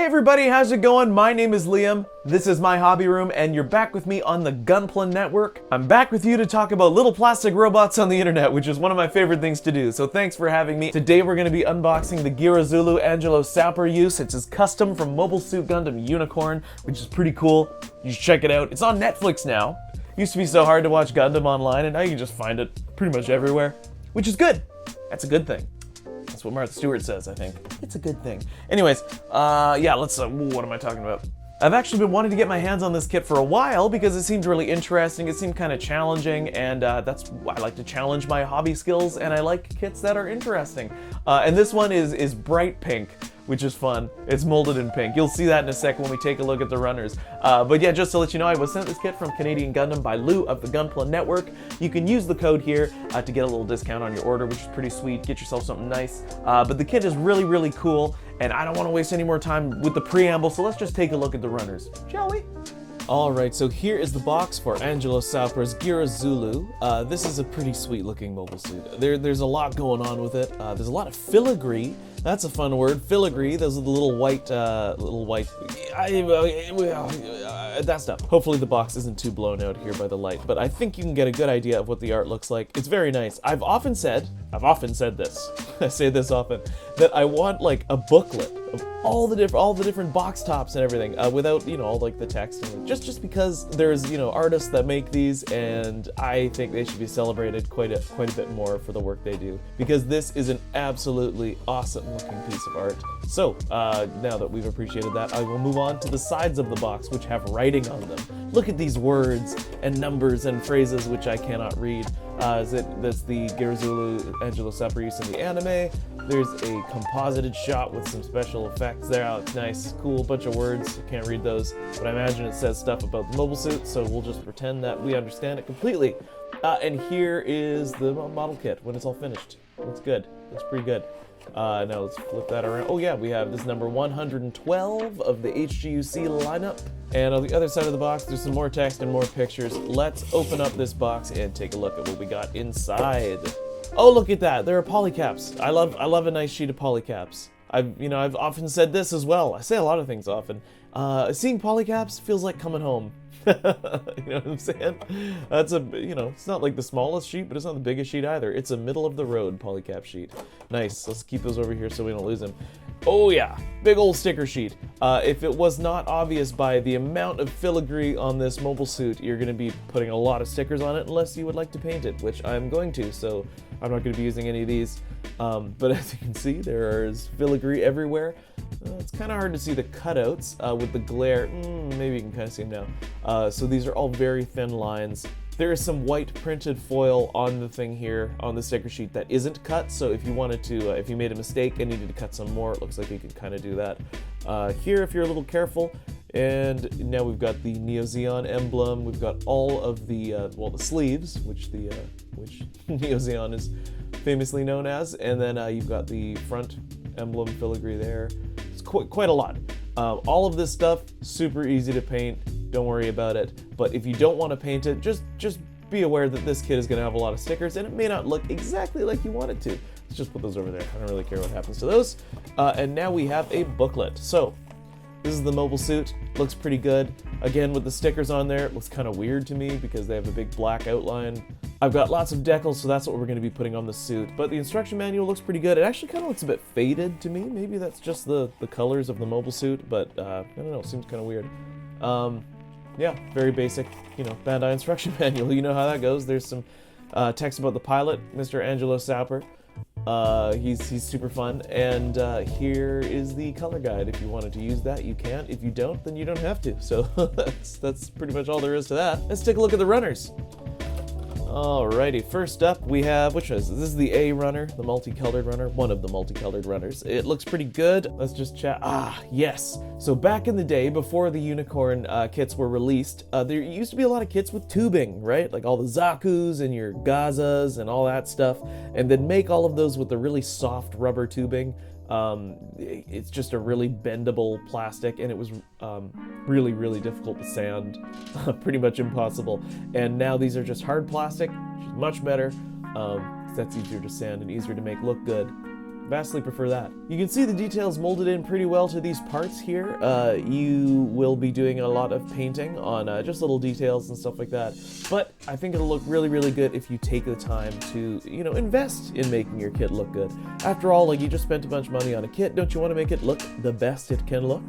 Hey everybody, how's it going? My name is Liam, this is my hobby room, and you're back with me on the Gunpla network. I'm back with you to talk about little plastic robots on the internet, which is one of my favorite things to do, so thanks for having me. Today we're going to be unboxing the Geara Zulu Angelo Sauper use. It's his custom from Mobile Suit Gundam Unicorn, which is pretty cool. You should check it out. It's on Netflix now. It used to be so hard to watch Gundam online, and now you can just find it pretty much everywhere, which is good. That's a good thing. That's what Martha Stewart says, I think. It's a good thing. Anyways, yeah, let's, what am I talking about? I've actually been wanting to get my hands on this kit for a while because it seemed really interesting, it seemed kind of challenging, and that's why I like to challenge my hobby skills, and I like kits that are interesting. And this one is bright pink, which is fun. It's molded in pink. You'll see that in a second when we take a look at the runners. But yeah, just to let you know, I was sent this kit from Canadian Gundam by Lou of the Gunpla network. You can use the code here to get a little discount on your order, which is pretty sweet. Get yourself something nice. But the kit is really, really cool, and I don't want to waste any more time with the preamble, so let's just take a look at the runners, shall we? Alright, so here is the box for Angelo Sauper's Geara Zulu. This is a pretty sweet looking mobile suit. There's a lot going on with it. There's a lot of filigree. That's a fun word, filigree. Those are the little white, that stuff. Hopefully the box isn't too blown out here by the light, but I think you can get a good idea of what the art looks like. It's very nice. I've often said this, I say this often, that I want like a booklet of all the different box tops and everything, without, you know, all like the text, and just because there's, you know, artists that make these, and I think they should be celebrated quite a bit more for the work they do, because this is an absolutely awesome looking piece of art. So now that we've appreciated that, I will move on to the sides of the box, which have writing on them. Look at these words and numbers and phrases which I cannot read. That's the Geara Zulu Angelo Sauper use in the anime. There's a composited shot with some special effects there. Oh, it's nice, cool, bunch of words. I can't read those, but I imagine it says stuff about the mobile suit, so we'll just pretend that we understand it completely. And here is the model kit when it's all finished. Looks good. Looks pretty good. Now let's flip that around. Oh yeah, we have this number 112 of the HGUC lineup. And on the other side of the box, there's some more text and more pictures. Let's open up this box and take a look at what we got inside. Oh, look at that. There are polycaps. I love a nice sheet of polycaps. I've often said this as well. I say a lot of things often. Seeing polycaps feels like coming home. You know what I'm saying? That's it's not like the smallest sheet, but it's not the biggest sheet either. It's a middle of the road polycap sheet. Nice. Let's keep those over here so we don't lose them. Oh yeah, big old sticker sheet. If it was not obvious by the amount of filigree on this mobile suit, you're going to be putting a lot of stickers on it unless you would like to paint it, which I'm going to, so I'm not going to be using any of these. But as you can see, there is filigree everywhere. It's kind of hard to see the cutouts with the glare. Maybe you can kind of see them now. So these are all very thin lines. There is some white printed foil on the thing here, on the sticker sheet, that isn't cut, so if you wanted to, if you made a mistake and needed to cut some more, it looks like you can kind of do that. Here, if you're a little careful, and now we've got the Neo Zeon emblem, we've got all of the, the sleeves, which Neo Zeon is famously known as, and then you've got the front emblem filigree there. It's quite a lot. All of this stuff, super easy to paint. Don't worry about it. But if you don't want to paint it, just be aware that this kit is going to have a lot of stickers, and it may not look exactly like you want it to. Let's just put those over there. I don't really care what happens to those. And now we have a booklet. So this is the mobile suit. Looks pretty good. Again, with the stickers on there, it looks kind of weird to me because they have a big black outline. I've got lots of decals, so that's what we're going to be putting on the suit. But the instruction manual looks pretty good. It actually kind of looks a bit faded to me. Maybe that's just the colors of the mobile suit, but I don't know. It seems kind of weird. Yeah, very basic, Bandai instruction manual. You know how that goes. There's some text about the pilot, Mr. Angelo Sauper. He's super fun, and here is the color guide. If you wanted to use that, you can. If you don't, then you don't have to. So that's pretty much all there is to that. Let's take a look at the runners. Alrighty, first up we have, which is, this is the A runner, the multicolored runner, one of the multicolored runners. It looks pretty good. Let's just chat. Yes. So back in the day, before the Unicorn kits were released, there used to be a lot of kits with tubing, right? Like all the Zakus and your Gazas and all that stuff, and then make all of those with the really soft rubber tubing. It's just a really bendable plastic, and it was really, really difficult to sand, pretty much impossible. And now these are just hard plastic, which is much better. That's easier to sand and easier to make look good. Vastly prefer that. You can see the details molded in pretty well to these parts here. You will be doing a lot of painting on just little details and stuff like that. But I think it'll look really, really good if you take the time to, you know, invest in making your kit look good. After all, like, you just spent a bunch of money on a kit. Don't you want to make it look the best it can look?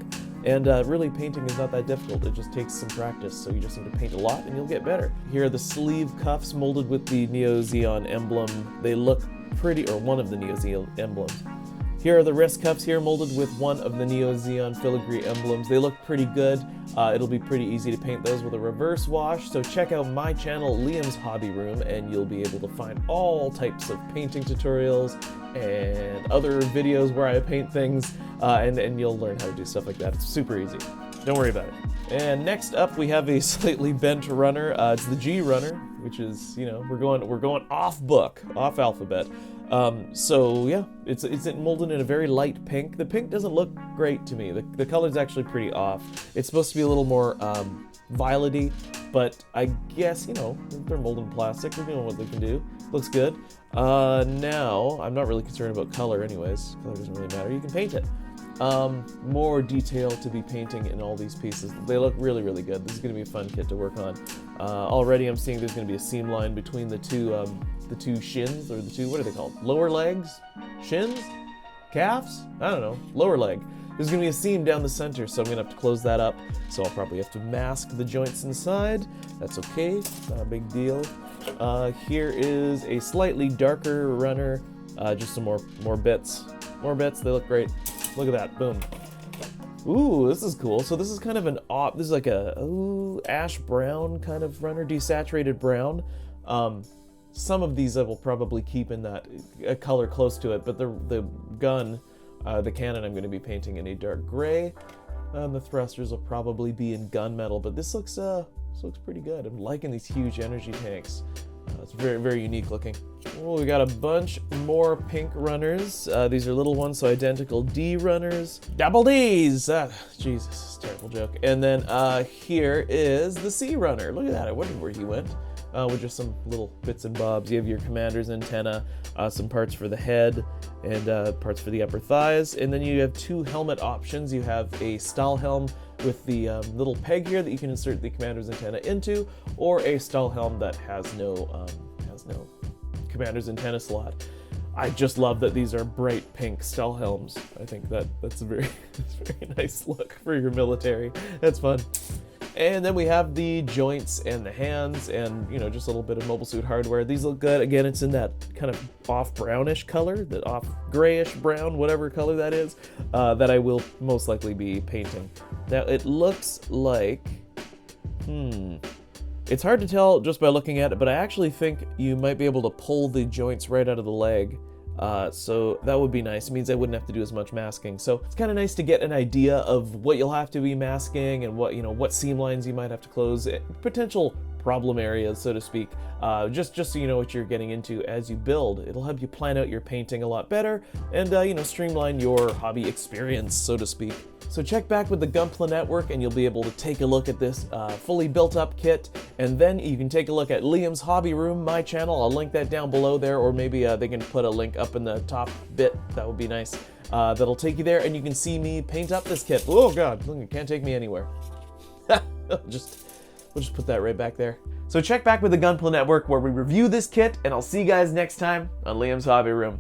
And really, painting is not that difficult. It just takes some practice, so you just need to paint a lot and you'll get better. Here are the sleeve cuffs molded with the Neo Zeon emblem. They look pretty, or one of the Neo Zeon emblems. Here are the wrist cuffs here molded with one of the Neo Zeon filigree emblems. They look pretty good. It'll be pretty easy to paint those with a reverse wash, so check out my channel, Liam's Hobby Room, and you'll be able to find all types of painting tutorials and other videos where I paint things, and you'll learn how to do stuff like that. It's super easy. Don't worry about it. And next up, we have a slightly bent runner. It's the G runner, which is, you know, we're going off book, off alphabet. So yeah, it's molded in a very light pink. The pink doesn't look great to me. The color's actually pretty off. It's supposed to be a little more violety, but I guess, you know, they're molded in plastic. They're doing what they can do. Looks good. Now, I'm not really concerned about color anyways. Color doesn't really matter. You can paint it. More detail to be painting in all these pieces. They look really, really good. This is going to be a fun kit to work on. Already I'm seeing there's going to be a seam line between the two shins, or the two, what are they called? Lower legs? Shins? Calves? I don't know. Lower leg. There's going to be a seam down the center, so I'm going to have to close that up. So I'll probably have to mask the joints inside. That's okay. Not a big deal. Here is a slightly darker runner. Just some more bits. More bits. They look great. Look at that, boom. Ooh, this is cool. So this is kind of this is like a ash brown kind of runner, desaturated brown. Some of these I will probably keep in that a color close to it, but the gun, the cannon, I'm going to be painting in a dark gray. The thrusters will probably be in gunmetal, but this looks pretty good. I'm liking these huge energy tanks. It's very, very unique looking. Oh, we got a bunch more pink runners. These are little ones, so identical D runners. Double Ds! Jesus, terrible joke. And then here is the C runner. Look at that, I wondered where he went. With just some little bits and bobs. You have your commander's antenna, some parts for the head, and parts for the upper thighs. And then you have two helmet options. You have a Stahlhelm with the little peg here that you can insert the commander's antenna into, or a Stahlhelm that has no commander's antenna slot. I just love that these are bright pink Stahlhelms. I think that's a very nice look for your military. That's fun. And then we have the joints and the hands and, you know, just a little bit of mobile suit hardware. These look good. Again, it's in that kind of off brownish color, that off grayish brown, whatever color that is, that I will most likely be painting. Now, it looks like, it's hard to tell just by looking at it, but I actually think you might be able to pull the joints right out of the leg. So that would be nice. It means I wouldn't have to do as much masking. So it's kind of nice to get an idea of what you'll have to be masking and what seam lines you might have to close, potential problem areas, so to speak, just so you know what you're getting into as you build. It'll help you plan out your painting a lot better and, streamline your hobby experience, so to speak. So check back with the Gunpla network and you'll be able to take a look at this fully built up kit, and then you can take a look at Liam's Hobby Room, my channel. I'll link that down below there, or maybe they can put a link up in the top bit. That would be nice. That'll take you there and you can see me paint up this kit. Oh God, look, it can't take me anywhere. We'll just put that right back there. So check back with the Gunpla network where we review this kit, and I'll see you guys next time on Liam's Hobby Room.